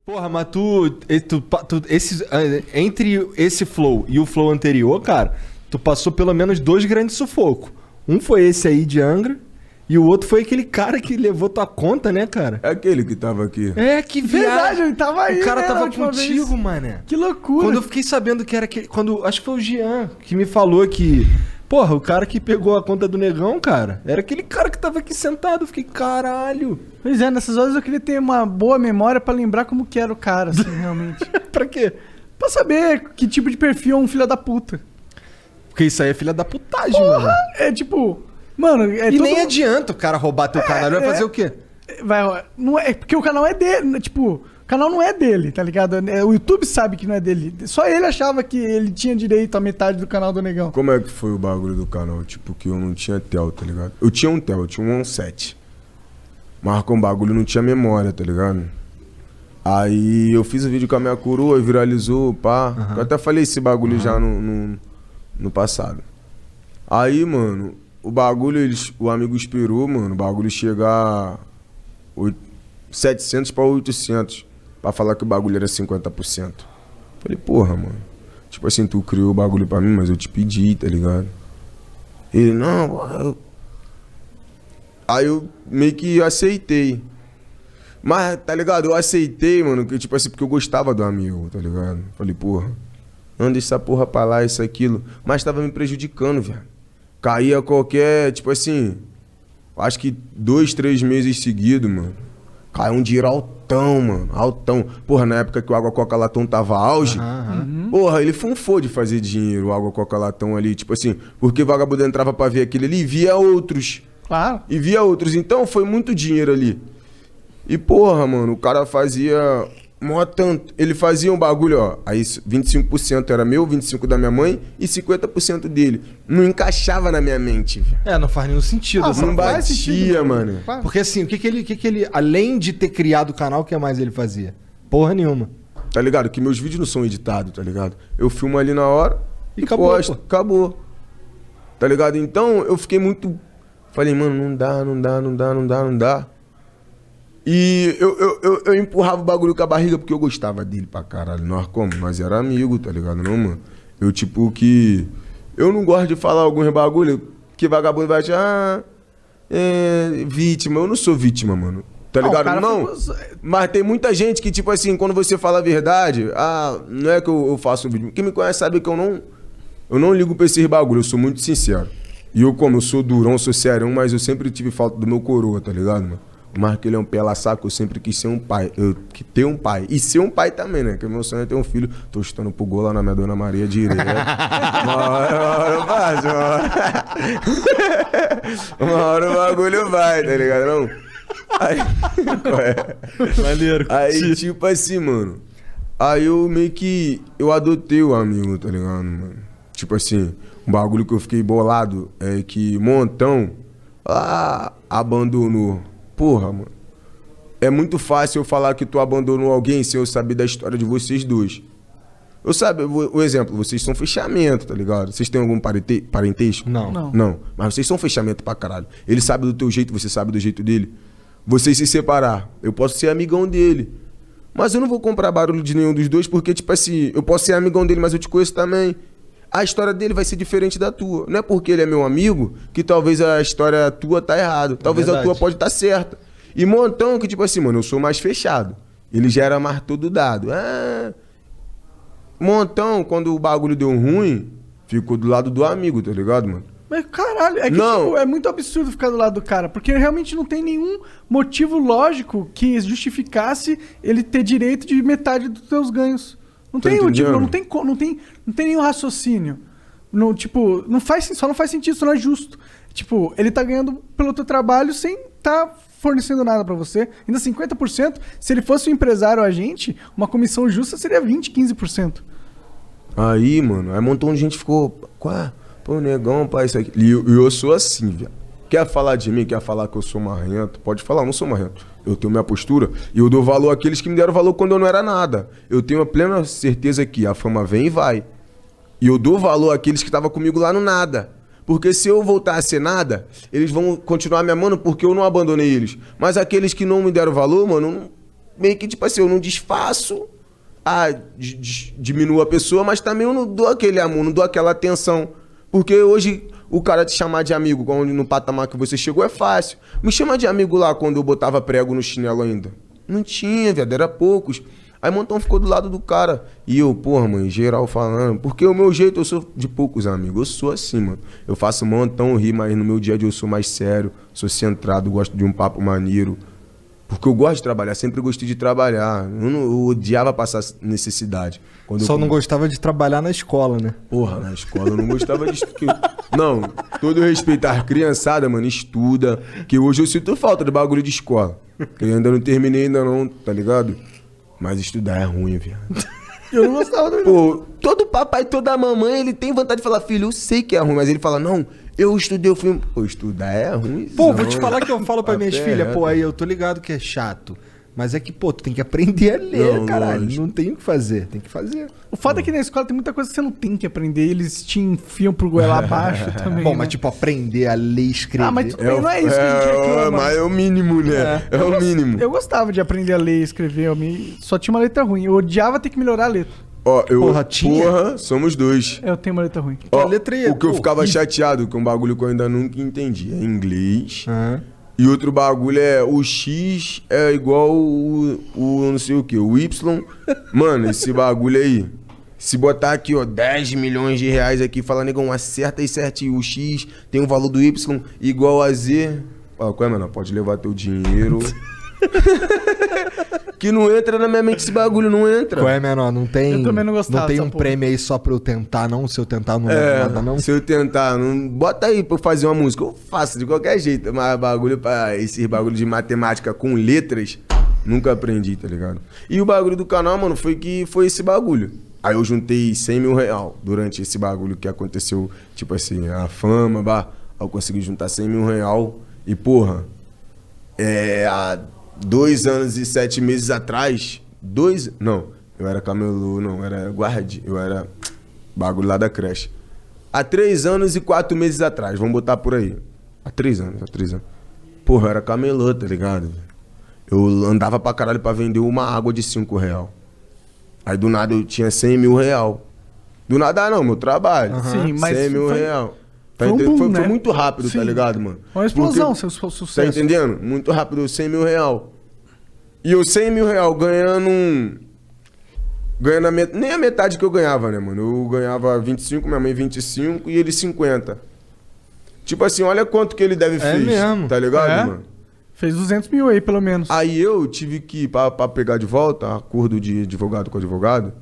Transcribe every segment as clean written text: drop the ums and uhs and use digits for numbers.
Porra, mas entre esse flow e o flow anterior, cara, tu passou pelo menos 2 grandes sufocos. Um foi esse aí de Angra e o outro foi aquele cara que levou tua conta, né, cara? É aquele que tava aqui. É, que Verdade, ele tava aí, O cara né, tava na última contigo, vez. mané. Que loucura. Quando eu fiquei sabendo que era aquele... Acho que foi o Jean que me falou que... Porra, o cara que pegou a conta do negão, cara, era aquele cara que tava aqui sentado. Eu fiquei, caralho. Pois é, nessas horas eu queria ter uma boa memória pra lembrar como que era o cara, assim, realmente. Pra quê? Pra saber que tipo de perfil é um filho da puta. Porque isso aí é filha da putagem, mano. É tipo... Mano, E nem adianta o cara roubar teu canal. Ele vai fazer o quê? Não é porque o canal é dele, tipo, o canal não é dele, tá ligado? O YouTube sabe que não é dele. Só ele achava que ele tinha direito à metade do canal do negão. Como é que foi o bagulho do canal? Tipo, que eu não tinha tel, tá ligado? Eu tinha um tel, eu tinha um 1.7. Mas com o bagulho não tinha memória, tá ligado? Aí eu fiz o vídeo com a minha coroa, viralizou, pá. Uhum. Eu até falei esse bagulho já no passado. Aí, mano, o bagulho, o amigo esperou, mano, o bagulho chegar 700 pra 800 pra falar que o bagulho era 50%. Falei, porra, mano. Tipo assim, tu criou o bagulho pra mim, mas eu te pedi, tá ligado? Ele, não, Aí eu meio que aceitei. Mas, tá ligado? Eu aceitei, mano, que, tipo assim, porque eu gostava do amigo, tá ligado? Falei, porra, não deixa essa porra pra lá, isso, aquilo. Mas tava me prejudicando, velho. Caía qualquer, tipo assim, acho que 2, 3 meses seguidos, mano. Caiu um dinheiro altão, mano, altão. Porra, na época que o Água Coca Latão tava auge, porra, ele funfou de fazer dinheiro, o Água Coca Latão ali, tipo assim, porque vagabundo entrava pra ver aquilo ali e via outros. Claro. E via outros, então foi muito dinheiro ali. E porra, mano, o cara fazia mó tanto. Ele fazia um bagulho, ó. Aí 25% era meu, 25% da minha mãe e 50% dele. Não encaixava na minha mente, velho. Não faz nenhum sentido. Ah, essa Não porra. batia, mano. Claro. Porque assim, o que que ele, além de ter criado o canal, o que mais ele fazia? Porra nenhuma. Tá ligado? Que meus vídeos não são editados, tá ligado? Eu filmo ali na hora E acabou, posto. pô. Acabou. Tá ligado? Então eu fiquei muito... Falei, mano, não dá. E eu empurrava o bagulho com a barriga porque eu gostava dele pra caralho. Nós como? Nós era amigo, tá ligado? Não, mano. Eu tipo que... Eu não gosto de falar alguns bagulho que vagabundo vai achar... vítima. Eu não sou vítima, mano. Tá ligado? cara Não. Mas tem muita gente que, tipo assim, quando você fala a verdade... não é que eu faço um vídeo. Quem me conhece sabe que eu não ligo pra esses bagulho. Eu sou muito sincero. E eu, como eu sou durão, sou serião, mas eu sempre tive falta do meu coroa, tá ligado, mano? Mas que ele é um pela-saco, eu sempre quis ser um pai. Ter um pai. E ser um pai também, né? Porque meu sonho é ter um filho. Tô chutando pro gol lá na minha Dona Maria direto. Uma hora o bagulho vai, tá ligado? Não? Aí, Maneiro. aí tipo assim, mano. Aí eu meio que... Eu adotei o amigo, tá ligado, mano? Tipo assim, um bagulho que eu fiquei bolado é que Montão abandonou. Porra, mano. É muito fácil eu falar que tu abandonou alguém sem eu saber da história de vocês dois. Eu sabe, o exemplo, vocês são fechamento, tá ligado? Vocês têm algum parentesco? Não. Não, mas vocês são fechamento pra caralho. Ele sabe do teu jeito, você sabe do jeito dele. Vocês se separar, eu posso ser amigão dele. Mas eu não vou comprar barulho de nenhum dos dois, porque, tipo assim, eu posso ser amigão dele, mas eu te conheço também. A história dele vai ser diferente da tua. Não é porque ele é meu amigo que talvez a história tua tá errada. Talvez a tua pode estar certa. E Montão, que tipo assim, mano, eu sou mais fechado. Ele já era mais todo dado. Montão, quando o bagulho deu ruim, ficou do lado do amigo, tá ligado, mano? Mas caralho, é que Não. tipo, é muito absurdo ficar do lado do cara, porque realmente não tem nenhum motivo lógico que justificasse ele ter direito de metade dos teus ganhos. Não Tô tem motivo, entendendo. não tem nenhum raciocínio. Não, tipo, só não faz sentido, isso não é justo. Tipo, ele tá ganhando pelo teu trabalho sem tá fornecendo nada pra você. Ainda 50%, se ele fosse um empresário agente, uma comissão justa seria 20, 15%. Aí, mano, aí um montão de gente ficou... Pô, negão, pai, isso aqui. E eu sou assim, velho. Quer falar de mim, quer falar que eu sou marrento? Pode falar, eu não sou marrento. Eu tenho minha postura e eu dou valor àqueles que me deram valor quando eu não era nada. Eu tenho a plena certeza que a fama vem e vai. E eu dou valor àqueles que estavam comigo lá no nada. Porque se eu voltar a ser nada, eles vão continuar me amando porque eu não abandonei eles. Mas aqueles que não me deram valor, mano, meio que, tipo assim, eu não desfaço, diminuo a pessoa, mas também eu não dou aquele amor, não dou aquela atenção. Porque hoje o cara te chamar de amigo, quando no patamar que você chegou, é fácil. Me chama de amigo lá quando eu botava prego no chinelo ainda. Não tinha, viado, era poucos. Aí Montão ficou do lado do cara. E eu, porra, mãe, geral falando. Porque o meu jeito, eu sou de poucos amigos. Eu sou assim, mano. Eu faço Montão rir, mas no meu dia a dia eu sou mais sério. Sou centrado, gosto de um papo maneiro. Porque eu gosto de trabalhar, sempre gostei de trabalhar. Eu odiava passar necessidade. Só não gostava de trabalhar na escola, né? Porra, na escola eu não gostava de... Não, todo respeito à criançada, mano, estuda. Que hoje eu sinto falta de bagulho de escola. Que eu ainda não terminei ainda não, tá ligado? Mas estudar é ruim, viado. Eu não gostava do... Pô, todo papai, toda mamãe, ele tem vontade de falar, filho, eu sei que é ruim, mas ele fala, não, eu estudei o filme. Pô, estudar é ruim. Pô, vou te falar que eu falo pra minhas filhas, pô, aí eu tô ligado que é chato. Mas é que, pô, tu tem que aprender a ler, Não, caralho. lógico. Não tem o que fazer, tem que fazer. O foda é que na escola tem muita coisa que você não tem que aprender. Eles te enfiam pro goela abaixo também. Bom, né? mas tipo, aprender a ler e escrever. Ah, mas tudo bem, não é isso que a gente reclama. Mas é o mínimo, né? É o mínimo. Eu gostava de aprender a ler e escrever. Só tinha uma letra ruim. Eu odiava ter que melhorar a letra. Ó, Porra, tinha? Porra, somos dois. Eu tenho uma letra ruim. Ó, a letra aí, o que eu pô, ficava chateado, que é um bagulho que eu ainda nunca entendi, é inglês. Aham. E outro bagulho é o X é igual o não sei o que, o Y. Mano, esse bagulho aí. Se botar aqui, ó, 10 milhões de reais aqui, fala, negão, acerta aí certinho. O X tem o valor do Y igual a Z. Fala, qual é, mano? Pode levar teu dinheiro. Que não entra na minha mente esse bagulho, não entra. Qual é, menor? Não tem. Eu também não gostava Não tem dessa um porra. prêmio aí só pra eu tentar, não? Se eu tentar, não leva nada, não? Se eu tentar, não... bota aí pra eu fazer uma música. Eu faço de qualquer jeito, mas bagulho pra esses bagulho de matemática com letras, nunca aprendi, tá ligado? E o bagulho do canal, mano, foi esse bagulho. Aí eu juntei 100 mil real durante esse bagulho que aconteceu, tipo assim, a fama, aí eu consegui juntar 100 mil real e, porra, há 2 anos e 7 meses atrás, não, eu era camelô, não, eu era guarde, eu era bagulho lá da creche. Há 3 anos e 4 meses atrás, vamos botar por aí. Há 3 anos. Porra, eu era camelô, tá ligado? Eu andava pra caralho pra vender uma água de 5 real. Aí do nada eu tinha 100 mil real. Do nada não, meu trabalho. Sim, mas 100 mil foi- real. foi um boom, né? Foi muito rápido, Sim. tá ligado, mano? Uma explosão, Porque- seu Tá sucesso. entendendo? Muito rápido, 100 mil real. E eu 100 mil real ganhando nem a metade que eu ganhava, né, mano? Eu ganhava 25, minha mãe 25 e ele 50. Tipo assim, olha quanto que ele deve fez. mesmo. Tá ligado, É? mano? Fez 200 mil aí, pelo menos. Aí eu tive que, pra pegar de volta, acordo de advogado com advogado,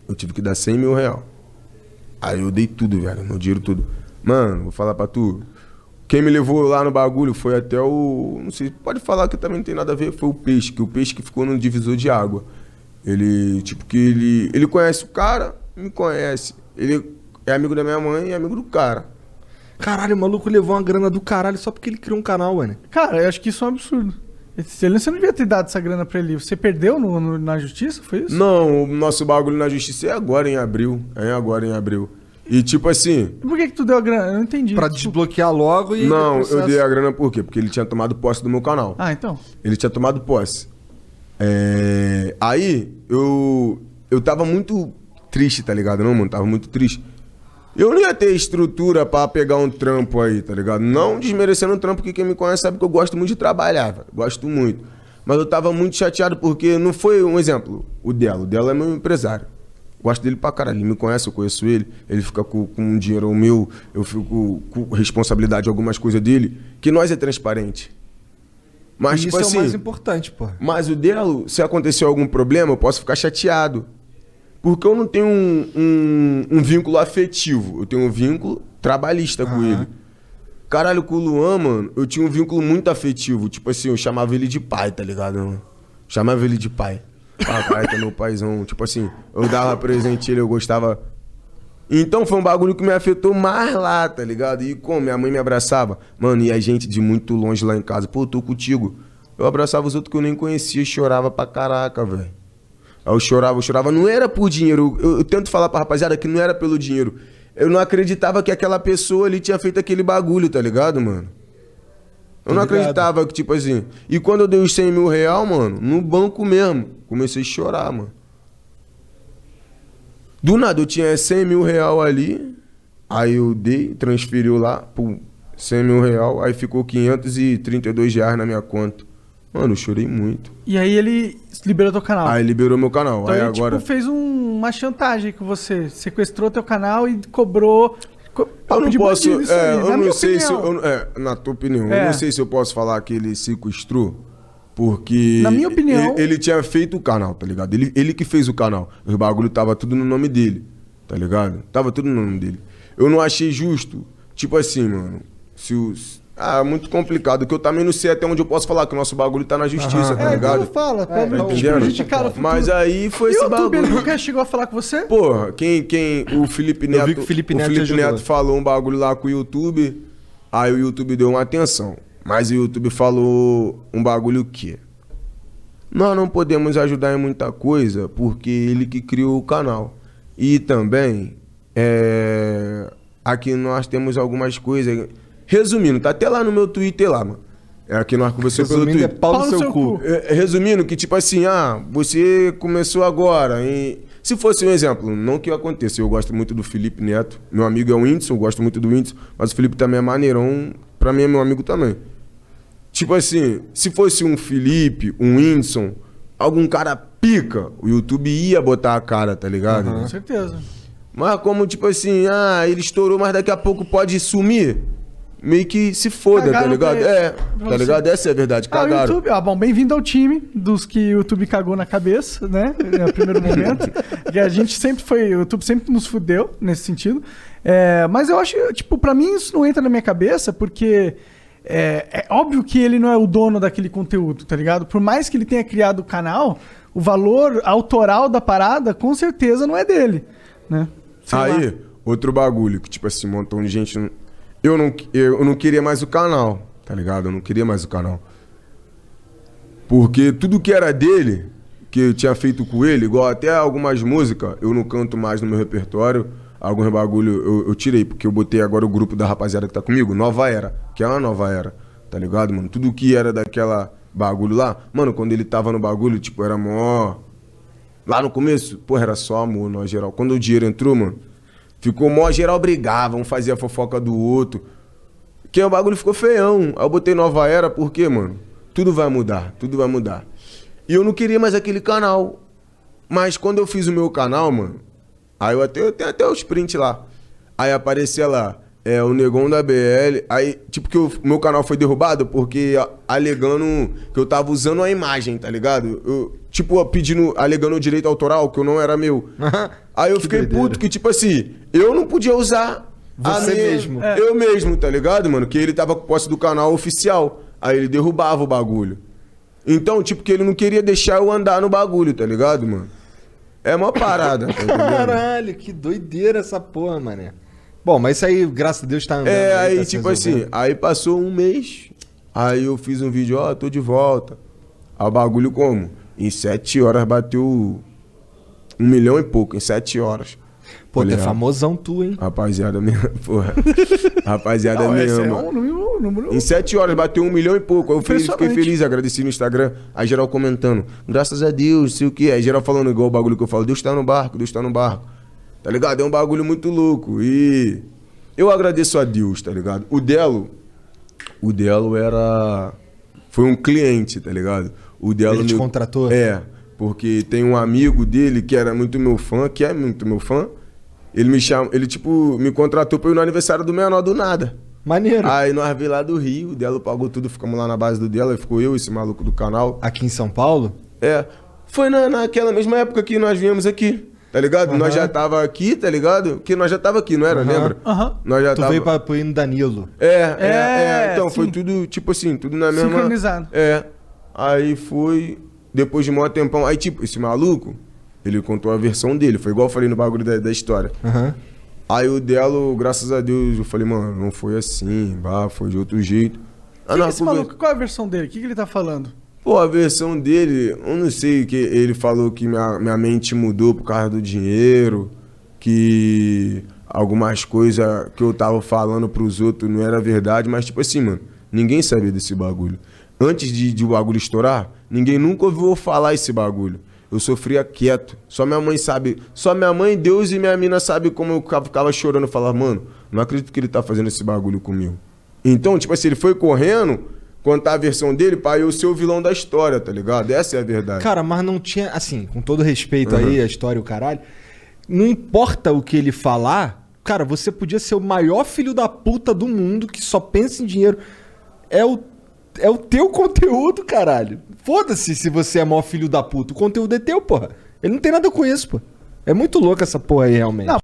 eu tive que dar 100 mil real. Aí eu dei tudo, velho, meu dinheiro tudo. Mano, vou falar pra tu. Quem me levou lá no bagulho foi até o... Não sei, pode falar que também não tem nada a ver, foi o peixe, que o peixe que ficou no divisor de água. Ele, tipo, que ele conhece o cara, me conhece. Ele é amigo da minha mãe e é amigo do cara. Caralho, o maluco levou uma grana do caralho só porque ele criou um canal, mano. Cara, eu acho que isso é um absurdo. Você não devia ter dado essa grana pra ele. Você perdeu na justiça? Foi isso? Não, o nosso bagulho na justiça é agora em abril. É agora em abril. E tipo assim... E por que tu deu a grana? Eu não entendi. Pra desbloquear logo e... Não, processo- eu dei a grana por quê? Porque ele tinha tomado posse do meu canal. Ah, então. Ele tinha tomado posse. Aí, eu tava muito triste, tá ligado? Não, mano, tava muito triste. Eu não ia ter estrutura pra pegar um trampo aí, tá ligado? Não desmerecendo um trampo, porque quem me conhece sabe que eu gosto muito de trabalhar, velho. Gosto muito. Mas eu tava muito chateado porque não foi um exemplo. O Delo é meu empresário. Gosto dele pra caralho. Ele me conhece, eu conheço ele. Ele fica com dinheiro meu, eu fico com responsabilidade de algumas coisas dele. Que nós é transparente. Mas, E tipo isso assim... é o mais importante, pô. Mas o Delo, se acontecer algum problema, eu posso ficar chateado. Porque eu não tenho um vínculo afetivo. Eu tenho um vínculo trabalhista com ele. Caralho, com o Luan, mano, eu tinha um vínculo muito afetivo. Tipo assim, eu chamava ele de pai, tá ligado, mano? Chamava ele de pai. Papai, que é meu paizão. Tipo assim, eu dava presente a ele, eu gostava... Então foi um bagulho que me afetou mais lá, tá ligado? E como minha mãe me abraçava, mano, e a gente de muito longe lá em casa, pô, tô contigo. Eu abraçava os outros que eu nem conhecia e chorava pra caraca, velho. Aí eu chorava. Não era por dinheiro. Eu tento falar pra rapaziada que não era pelo dinheiro. Eu não acreditava que aquela pessoa ali tinha feito aquele bagulho, tá ligado, mano? Eu não acreditava que, tipo assim... E quando eu dei os 100 mil real, mano, no banco mesmo, comecei a chorar, mano. Do nada, eu tinha 100 mil real ali, aí eu dei, transferiu lá, pum, 100 mil real, aí ficou 532 reais na minha conta. Mano, eu chorei muito. E aí ele liberou teu canal. Aí liberou meu canal. Então aí ele, agora... tipo, fez uma chantagem com você. Sequestrou teu canal e cobrou... Eu não posso... eu não sei se... opinião. na tua opinião, É. eu não sei se eu posso falar que ele sequestrou, porque... Na minha opinião... Ele tinha feito o canal, tá ligado? Ele que fez o canal. Os bagulho tava tudo no nome dele, tá ligado? Tava tudo no nome dele. Eu não achei justo. Tipo assim, mano... Se os... é muito complicado, que eu também não sei até onde eu posso falar, que o nosso bagulho tá na justiça, tá ligado? Então fala, pra não te entendendo? prejudicar no futuro. Mas aí foi E esse o YouTube, ele bagulho. nunca chegou a falar com você? Porra, o Felipe Neto, vi que o Felipe Neto te ajudou. Neto falou um bagulho lá com o YouTube, aí o YouTube deu uma atenção. Mas o YouTube falou um bagulho que nós não podemos ajudar em muita coisa, porque ele que criou o canal. E também, aqui nós temos algumas coisas... Resumindo, tá até lá no meu Twitter lá, mano. É aqui nós conversamos pelo Resumindo, Twitter. pau no seu cu. Resumindo, que tipo assim, você começou agora. Se fosse um exemplo, não que aconteça, eu gosto muito do Felipe Neto. Meu amigo é o Whindersson, eu gosto muito do Whindersson, mas o Felipe também é maneirão, pra mim é meu amigo também. Tipo assim, se fosse um Felipe, um Whindersson, algum cara pica, o YouTube ia botar a cara, tá ligado? Com certeza. Mas como tipo assim, ele estourou, mas daqui a pouco pode sumir. Meio que se foda, Cagaram tá ligado? pra Tá você. ligado? Essa é a verdade, O cagaram. YouTube, bom, bem-vindo ao time dos que o YouTube cagou na cabeça, né? No primeiro momento. Que a gente sempre foi, o YouTube sempre nos fudeu nesse sentido. Mas eu acho, tipo, pra mim isso não entra na minha cabeça, porque é óbvio que ele não é o dono daquele conteúdo, tá ligado? Por mais que ele tenha criado o canal, o valor autoral da parada, com certeza não é dele, né? Sei Aí, lá. outro bagulho, que tipo assim, um montão de gente... Eu não queria mais o canal, tá ligado? Eu não queria mais o canal. Porque tudo que era dele, que eu tinha feito com ele, igual até algumas músicas, eu não canto mais no meu repertório. Alguns bagulho eu tirei, porque eu botei agora o grupo da rapaziada que tá comigo, Nova Era, que é uma nova era, tá ligado, mano? Tudo que era daquela bagulho lá, mano, quando ele tava no bagulho, tipo, era mó... Lá no começo, porra, era só amor, no geral. Quando o dinheiro entrou, mano, ficou mó geral brigava, um fazia a fofoca do outro. Que o bagulho ficou feião. Aí eu botei Nova Era, porque, mano, tudo vai mudar, tudo vai mudar. E eu não queria mais aquele canal. Mas quando eu fiz o meu canal, mano, aí eu tenho até os prints lá. Aí aparecia lá, o Negão da BL. Aí, tipo, que o meu canal foi derrubado porque alegando que eu tava usando a imagem, tá ligado? Eu, tipo, alegando o direito autoral, que eu não era meu. Aí eu fiquei doideira. puto, que tipo assim, eu não podia usar Você mesmo. Eu mesmo, tá ligado, mano? Que ele tava com posse do canal oficial. Aí ele derrubava o bagulho. Então, tipo, que ele não queria deixar eu andar no bagulho, tá ligado, mano? É uma parada, tá entendendo? Caralho, que doideira essa porra, mané. Bom, mas isso aí, graças a Deus, tá andando. Aí tá se tipo assim, resolvendo. aí passou um mês, aí eu fiz um vídeo, tô de volta. Aí o bagulho como? Em 7 horas bateu 1 milhão e pouco, em 7 horas. Pô, tu é Falei, famosão tu, hein? Rapaziada me porra. Rapaziada Não, me esse é ama. um número... Em 7 horas bateu 1 milhão e pouco. Aí eu fiquei Impressionante. feliz, agradeci no Instagram. Aí geral comentando, graças a Deus, sei o que. Aí geral falando igual o bagulho que eu falo, Deus tá no barco, Deus tá no barco. Tá ligado? É um bagulho muito louco. E eu agradeço a Deus, tá ligado? O Delo foi um cliente, tá ligado? O Delo Ele te contratou? Porque tem um amigo dele que era muito meu fã, que é muito meu fã. Ele me contratou pra ir no aniversário do menor do nada. Maneiro. Aí nós veio lá do Rio, o Delo pagou tudo, ficamos lá na base do Delo, aí ficou eu, esse maluco do canal. Aqui em São Paulo? Foi naquela mesma época que nós viemos aqui, tá ligado? Aham. Nós já tava aqui, tá ligado? Que nós já tava aqui, não era? Aham. Lembra? Aham. Nós já Tu tava... veio pro ir no Danilo. Então, sim. foi tudo, tipo assim, tudo na mesma... Sincronizado. Aí foi, depois de um maior tempão, aí tipo, esse maluco, ele contou a versão dele, foi igual eu falei no bagulho da história. Aham. Aí o Delo, graças a Deus, eu falei, mano, não foi assim, foi de outro jeito. Quem é esse maluco? Qual é a versão dele? O que ele tá falando? Pô, a versão dele, eu não sei, que ele falou que minha mente mudou por causa do dinheiro, que algumas coisas que eu tava falando pros outros não era verdade, mas tipo assim, mano, Ninguém sabia desse bagulho. Antes de o bagulho estourar, ninguém nunca ouviu falar esse bagulho. Eu sofria quieto. Só minha mãe sabe. Só minha mãe, Deus e minha mina sabem como eu ficava chorando e falava, mano, não acredito que ele tá fazendo esse bagulho comigo. Então, tipo assim, ele foi correndo contar a versão dele pra eu ser o vilão da história, tá ligado? Essa é a verdade. Cara, mas não tinha, assim, com todo respeito aí, a história e o caralho, não importa o que ele falar, cara, você podia ser o maior filho da puta do mundo que só pensa em dinheiro. É o teu conteúdo, caralho. Foda-se se você é maior filho da puta. O conteúdo é teu, porra. Ele não tem nada com isso, pô. É muito louco essa porra aí, realmente. Não,